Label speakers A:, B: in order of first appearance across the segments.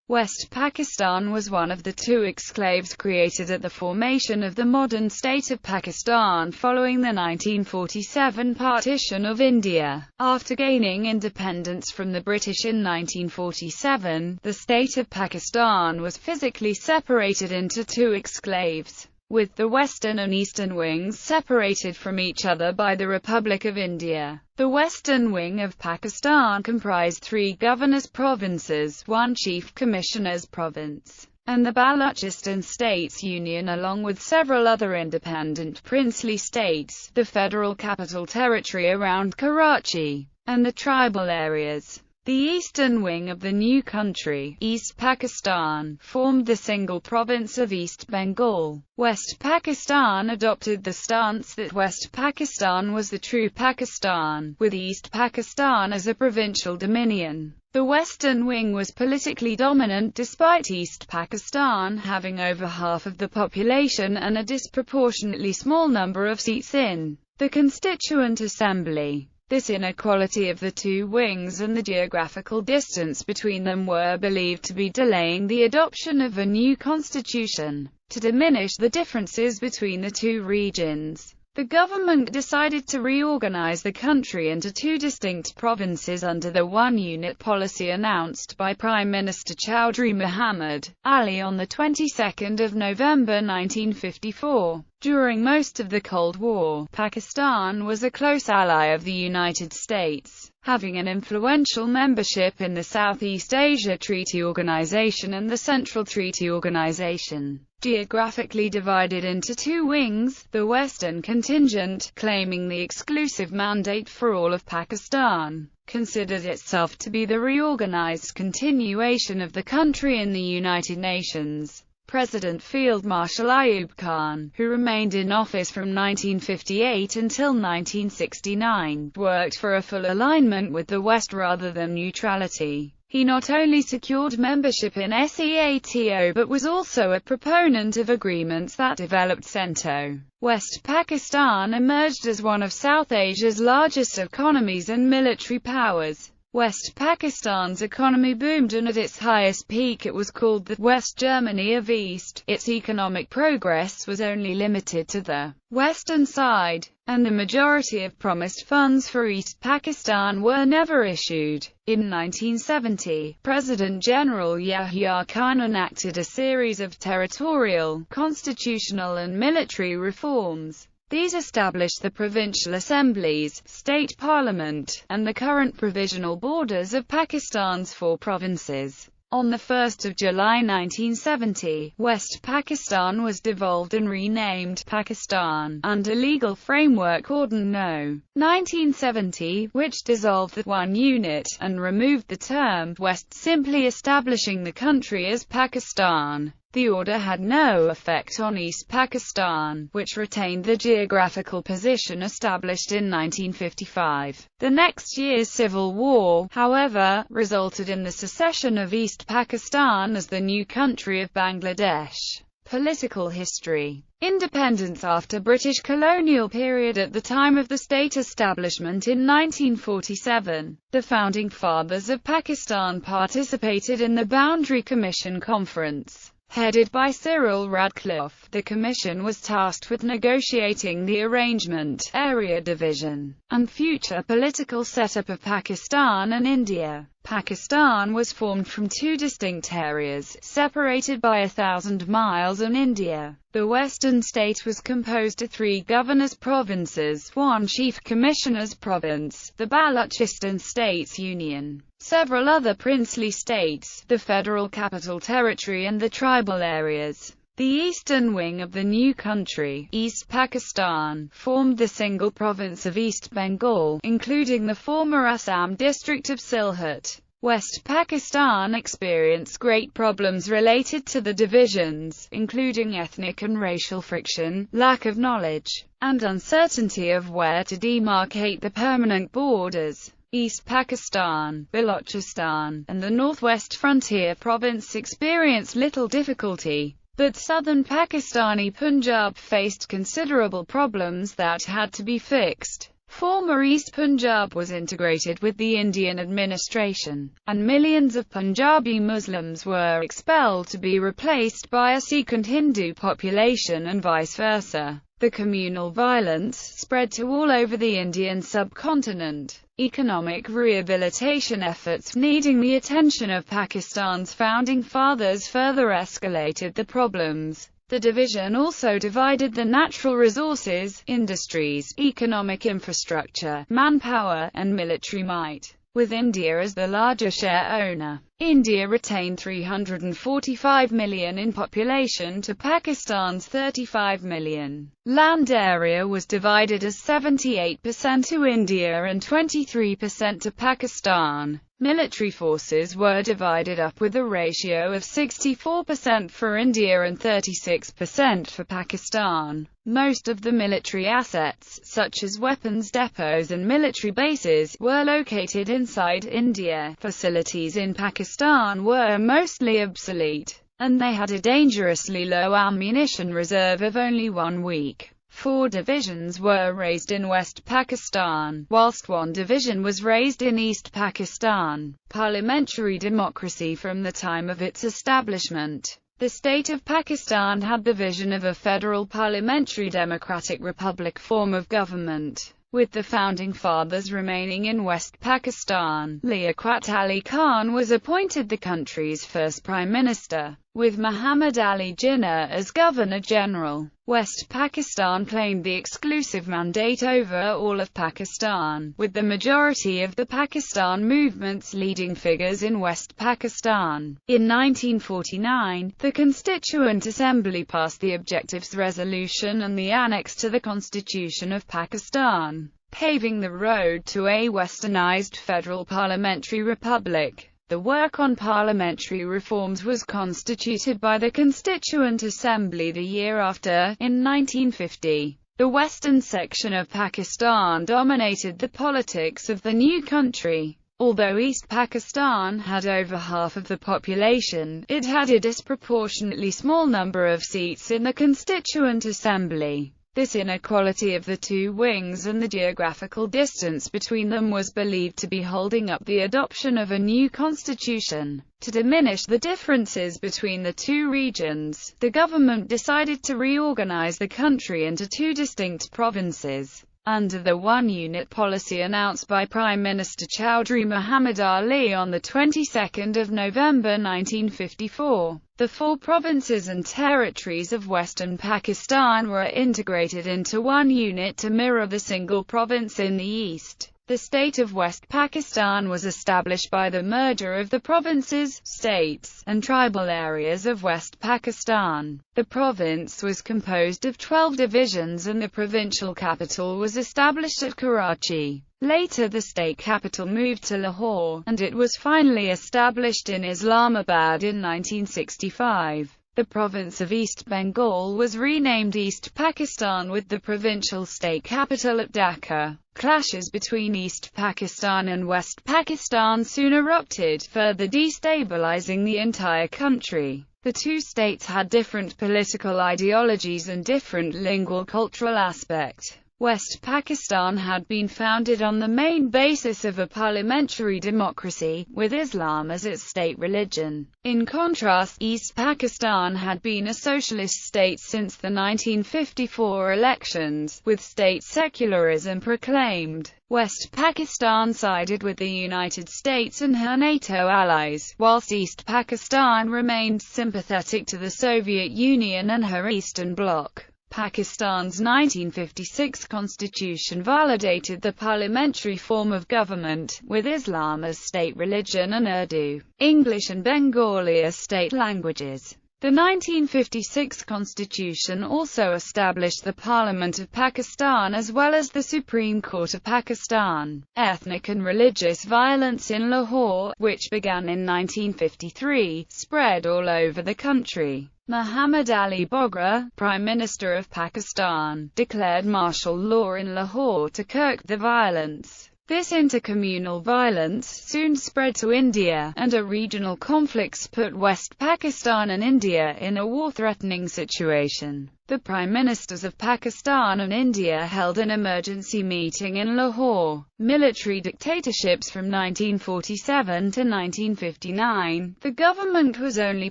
A: West Pakistan was one of the two exclaves created at the formation of the modern state of Pakistan following the 1947 Partition of India. After gaining independence from the British in 1947, the state of Pakistan was physically separated into two exclaves, with the western and eastern wings separated from each other by the Republic of India. The western wing of Pakistan comprised 3 governors' provinces, 1 chief commissioner's province, and the Balochistan States Union, along with several other independent princely states, the Federal Capital Territory around Karachi, and the tribal areas. The eastern wing of the new country, East Pakistan, formed the single province of East Bengal. West Pakistan adopted the stance that West Pakistan was the true Pakistan, with East Pakistan as a provincial dominion. The western wing was politically dominant despite East Pakistan having over half of the population and a disproportionately small number of seats in the Constituent Assembly. This inequality of the two wings and the geographical distance between them were believed to be delaying the adoption of a new constitution. To diminish the differences between the two regions, the government decided to reorganize the country into 2 distinct provinces under the one-unit policy announced by Prime Minister Chaudhry Muhammad Ali on the 22nd of November 1954. During most of the Cold War, Pakistan was a close ally of the United States, having an influential membership in the Southeast Asia Treaty Organization and the Central Treaty Organization. Geographically divided into 2 wings, the Western contingent, claiming the exclusive mandate for all of Pakistan, considered itself to be the reorganized continuation of the country in the United Nations. President Field Marshal Ayub Khan, who remained in office from 1958 until 1969, worked for a full alignment with the West rather than neutrality. He not only secured membership in SEATO but was also a proponent of agreements that developed CENTO. West Pakistan emerged as one of South Asia's largest economies and military powers. West Pakistan's economy boomed, and at its highest peak it was called the West Germany of East. Its economic progress was only limited to the western side, and the majority of promised funds for East Pakistan were never issued. In 1970, President General Yahya Khan enacted a series of territorial, constitutional and military reforms. These established the provincial assemblies, state parliament, and the current provisional borders of Pakistan's 4 provinces. On 1 July 1970, West Pakistan was devolved and renamed Pakistan, under Legal Framework Order No. 1970, which dissolved the one unit, and removed the term West, simply establishing the country as Pakistan. The order had no effect on East Pakistan, which retained the geographical position established in 1955. The next year's civil war, however, resulted in the secession of East Pakistan as the new country of Bangladesh. Political history. Independence after British colonial period. At the time of the state establishment in 1947, the founding fathers of Pakistan participated in the Boundary Commission Conference. Headed by Cyril Radcliffe, the commission was tasked with negotiating the arrangement, area division, and future political setup of Pakistan and India. Pakistan was formed from 2 distinct areas, separated by 1,000 miles, and India. The western state was composed of 3 governors' provinces, 1 chief commissioner's province, the Balochistan States Union, several other princely states, the Federal Capital Territory and the tribal areas. The eastern wing of the new country, East Pakistan, formed the single province of East Bengal, including the former Assam district of Sylhet. West Pakistan experienced great problems related to the divisions, including ethnic and racial friction, lack of knowledge, and uncertainty of where to demarcate the permanent borders. East Pakistan, Balochistan, and the northwest frontier province experienced little difficulty, but southern Pakistani Punjab faced considerable problems that had to be fixed. Former East Punjab was integrated with the Indian administration, and millions of Punjabi Muslims were expelled to be replaced by a Sikh and Hindu population and vice versa. The communal violence spread to all over the Indian subcontinent. Economic rehabilitation efforts needing the attention of Pakistan's founding fathers further escalated the problems. The division also divided the natural resources, industries, economic infrastructure, manpower, and military might, with India as the larger share owner. India retained 345 million in population to Pakistan's 35 million. Land area was divided as 78% to India and 23% to Pakistan. Military forces were divided up with a ratio of 64% for India and 36% for Pakistan. Most of the military assets, such as weapons depots and military bases, were located inside India. Facilities in Pakistan were mostly obsolete, and they had a dangerously low ammunition reserve of only 1 week. 4 divisions were raised in West Pakistan, whilst 1 division was raised in East Pakistan. Parliamentary democracy. From the time of its establishment, the state of Pakistan had the vision of a federal parliamentary democratic republic form of government, with the founding fathers remaining in West Pakistan. Liaquat Ali Khan was appointed the country's first prime minister, with Muhammad Ali Jinnah as governor-general. West Pakistan claimed the exclusive mandate over all of Pakistan, with the majority of the Pakistan movement's leading figures in West Pakistan. In 1949, the Constituent Assembly passed the Objectives Resolution and the Annex to the Constitution of Pakistan, paving the road to a westernized federal parliamentary republic. The work on parliamentary reforms was constituted by the Constituent Assembly the year after, in 1950. The western section of Pakistan dominated the politics of the new country. Although East Pakistan had over half of the population, it had a disproportionately small number of seats in the Constituent Assembly. This inequality of the two wings and the geographical distance between them was believed to be holding up the adoption of a new constitution. To diminish the differences between the two regions, the government decided to reorganize the country into 2 distinct provinces. Under the one-unit policy announced by Prime Minister Chaudhry Muhammad Ali on the 22nd of November 1954, the 4 provinces and territories of Western Pakistan were integrated into one unit to mirror the single province in the east. The state of West Pakistan was established by the merger of the provinces, states, and tribal areas of West Pakistan. The province was composed of 12 divisions and the provincial capital was established at Karachi. Later the state capital moved to Lahore, and it was finally established in Islamabad in 1965. The province of East Bengal was renamed East Pakistan with the provincial state capital at Dhaka. Clashes between East Pakistan and West Pakistan soon erupted, further destabilizing the entire country. The two states had different political ideologies and different lingual cultural aspect. West Pakistan had been founded on the main basis of a parliamentary democracy, with Islam as its state religion. In contrast, East Pakistan had been a socialist state since the 1954 elections, with state secularism proclaimed. West Pakistan sided with the United States and her NATO allies, whilst East Pakistan remained sympathetic to the Soviet Union and her Eastern Bloc. Pakistan's 1956 constitution validated the parliamentary form of government, with Islam as state religion and Urdu, English and Bengali as state languages. The 1956 constitution also established the Parliament of Pakistan as well as the Supreme Court of Pakistan. Ethnic and religious violence in Lahore, which began in 1953, spread all over the country. Muhammad Ali Bogra, Prime Minister of Pakistan, declared martial law in Lahore to curb the violence. This intercommunal violence soon spread to India, and regional conflicts put West Pakistan and India in a war-threatening situation. The Prime Ministers of Pakistan and India held an emergency meeting in Lahore. Military dictatorships from 1947 to 1959, the government was only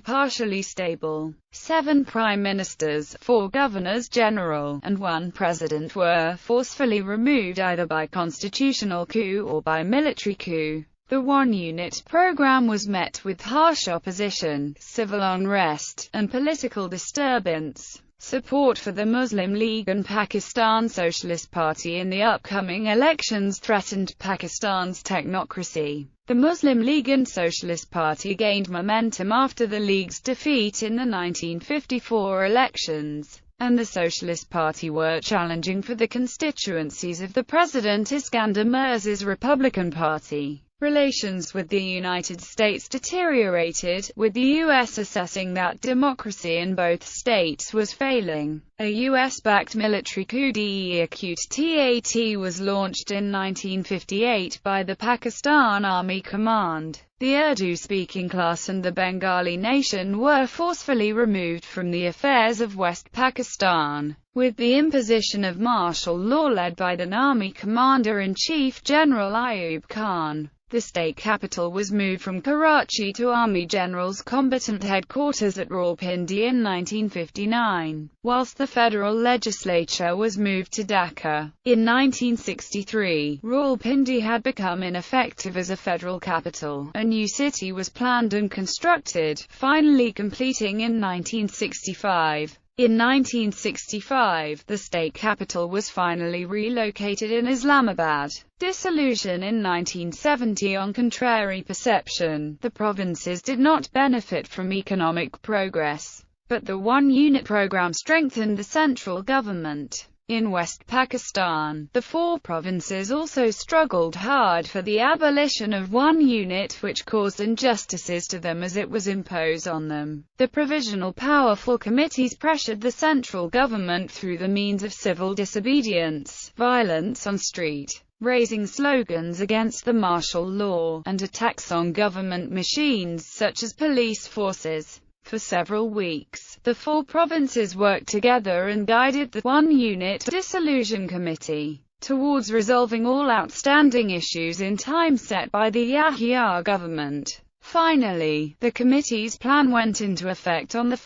A: partially stable. 7 prime ministers, 4 governors-general, and 1 president were forcefully removed either by constitutional coup or by military coup. The one-unit program was met with harsh opposition, civil unrest, and political disturbance. Support for the Muslim League and Pakistan Socialist Party in the upcoming elections threatened Pakistan's technocracy. The Muslim League and Socialist Party gained momentum after the League's defeat in the 1954 elections, and the Socialist Party were challenging for the constituencies of the President Iskander Mirza's Republican Party. Relations with the United States deteriorated, with the U.S. assessing that democracy in both states was failing. A U.S.-backed military coup d'etat was launched in 1958 by the Pakistan Army Command. The Urdu-speaking class and the Bengali nation were forcefully removed from the affairs of West Pakistan, with the imposition of martial law led by the Army Commander-in-Chief General Ayub Khan. The state capital was moved from Karachi to Army General's combatant headquarters at Rawalpindi in 1959, whilst the federal legislature was moved to Dhaka. In 1963, Rawalpindi had become ineffective as a federal capital. A new city was planned and constructed, finally completing in 1965. In 1965, the state capital was finally relocated in Islamabad. Dissolution in 1970. On contrary perception, the provinces did not benefit from economic progress, but the one-unit program strengthened the central government. In West Pakistan, the 4 provinces also struggled hard for the abolition of one unit, which caused injustices to them as it was imposed on them. The Provisional Powerful Committees pressured the central government through the means of civil disobedience, violence on street, raising slogans against the martial law, and attacks on government machines such as police forces. For several weeks, the 4 provinces worked together and guided the one-unit dissolution committee towards resolving all outstanding issues in time set by the Yahya government. Finally, the committee's plan went into effect on 1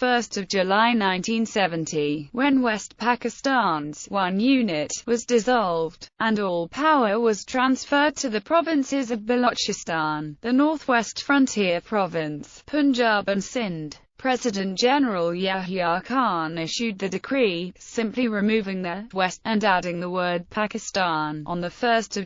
A: July 1970, when West Pakistan's one unit was dissolved, and all power was transferred to the provinces of Balochistan, the Northwest Frontier Province, Punjab and Sindh. President General Yahya Khan issued the decree, simply removing the West and adding the word Pakistan, on 1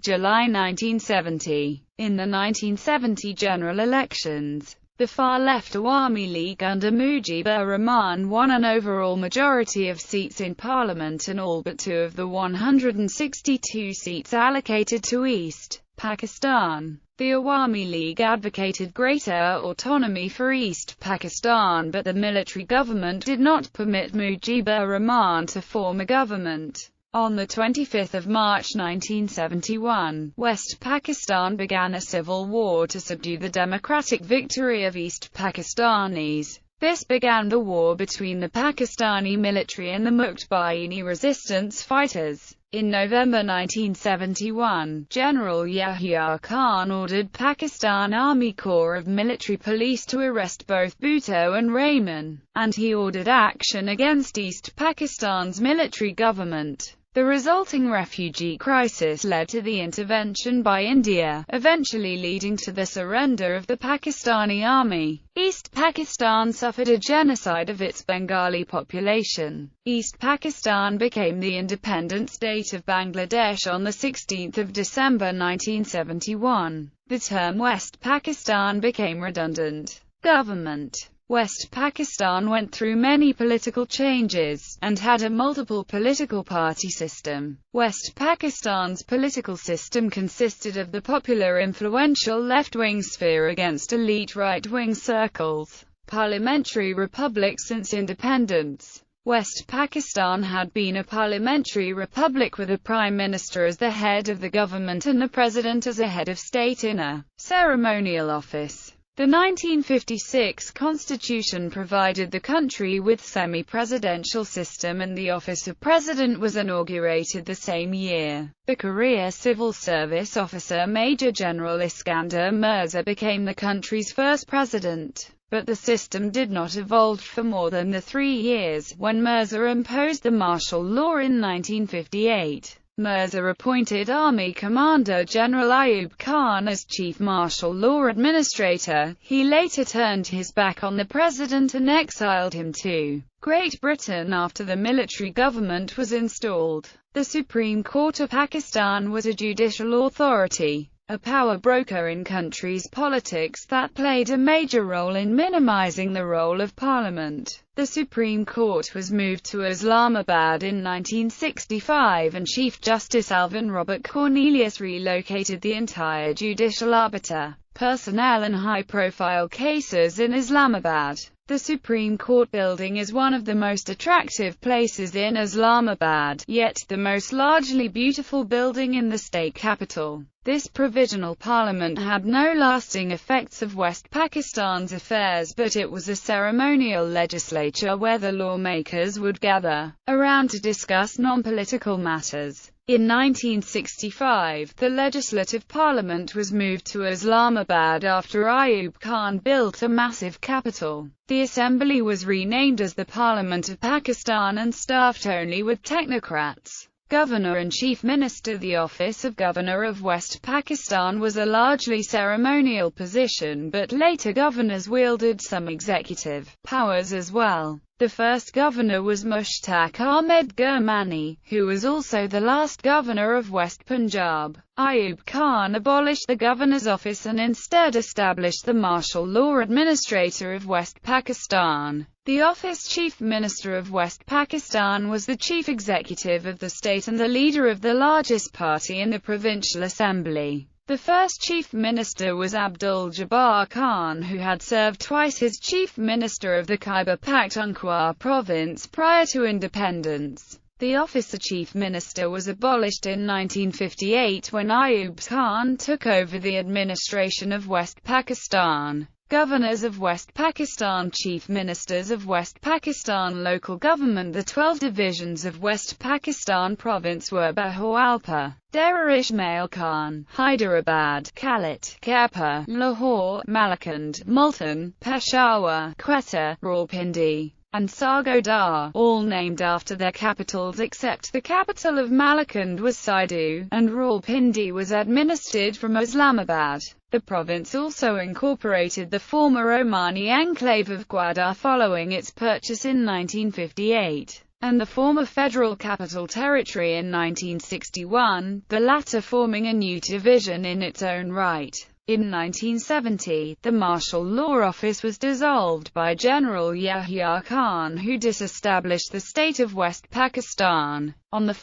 A: July 1970. In the 1970 general elections, the far-left Awami League under Mujibur Rahman won an overall majority of seats in Parliament and all but 2 of the 162 seats allocated to East Pakistan. The Awami League advocated greater autonomy for East Pakistan, but the military government did not permit Mujibur Rahman to form a government. On 25 March 1971, West Pakistan began a civil war to subdue the democratic victory of East Pakistanis. This began the war between the Pakistani military and the Muqtba'ini resistance fighters. In November 1971, General Yahya Khan ordered Pakistan Army Corps of Military Police to arrest both Bhutto and Rahman, and he ordered action against East Pakistan's military government. The resulting refugee crisis led to the intervention by India, eventually leading to the surrender of the Pakistani army. East Pakistan suffered a genocide of its Bengali population. East Pakistan became the independent state of Bangladesh on 16 December 1971. The term West Pakistan became redundant. Government. West Pakistan went through many political changes, and had a multiple political party system. West Pakistan's political system consisted of the popular influential left-wing sphere against elite right-wing circles. Parliamentary Republic since independence. West Pakistan had been a parliamentary republic with a prime minister as the head of the government and the president as a head of state in a ceremonial office. The 1956 constitution provided the country with semi-presidential system, and the office of president was inaugurated the same year. The career civil service officer Major General Iskander Mirza became the country's first president. But the system did not evolve for more than the 3 years, when Mirza imposed the martial law in 1958. Mirza appointed Army Commander General Ayub Khan as Chief Martial Law Administrator. He later turned his back on the president and exiled him to Great Britain after the military government was installed. The Supreme Court of Pakistan was a judicial authority, a power broker in country's politics that played a major role in minimizing the role of Parliament. The Supreme Court was moved to Islamabad in 1965, and Chief Justice Alvin Robert Cornelius relocated the entire judicial arbiter, personnel and high-profile cases in Islamabad. The Supreme Court building is one of the most attractive places in Islamabad, yet the most largely beautiful building in the state capital. This provisional parliament had no lasting effects of West Pakistan's affairs, but it was a ceremonial legislature where the lawmakers would gather around to discuss non-political matters. In 1965, the Legislative Parliament was moved to Islamabad after Ayub Khan built a massive capital. The assembly was renamed as the Parliament of Pakistan and staffed only with technocrats. Governor and Chief Minister. The office of Governor of West Pakistan was a largely ceremonial position, but later governors wielded some executive powers as well. The first governor was Mushtaq Ahmed Gurmani, who was also the last governor of West Punjab. Ayub Khan abolished the governor's office and instead established the martial law administrator of West Pakistan. The office Chief Minister of West Pakistan was the chief executive of the state and the leader of the largest party in the provincial assembly. The first chief minister was Abdul Jabbar Khan, who had served twice as chief minister of the Khyber Pakhtunkhwa province prior to independence. The office of chief minister was abolished in 1958 when Ayub Khan took over the administration of West Pakistan. Governors of West Pakistan, Chief Ministers of West Pakistan local government. The 12 divisions of West Pakistan province were Bahawalpur, Dera Ismail Khan, Hyderabad, Kalat, Khairpur, Lahore, Malakand, Multan, Peshawar, Quetta, Rawalpindi, and Sargodha, all named after their capitals except the capital of Malakand was Saidu, and Rawalpindi was administered from Islamabad. The province also incorporated the former Omani enclave of Gwadar following its purchase in 1958, and the former Federal Capital Territory in 1961, the latter forming a new division in its own right. In 1970, the Martial Law Office was dissolved by General Yahya Khan, who disestablished the state of West Pakistan. On 1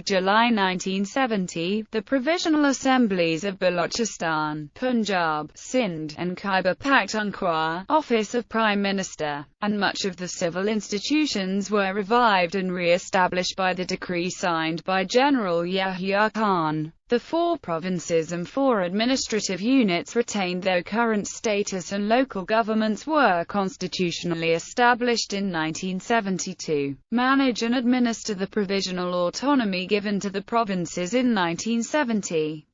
A: July 1970, the Provisional Assemblies of Balochistan, Punjab, Sindh, and Khyber Pakhtunkhwa, Office of Prime Minister, and much of the civil institutions were revived and re-established by the decree signed by General Yahya Khan. The 4 provinces and 4 administrative units retained their current status, and local governments were constitutionally established in 1972. Manage and administer the provisional autonomy given to the provinces in 1970.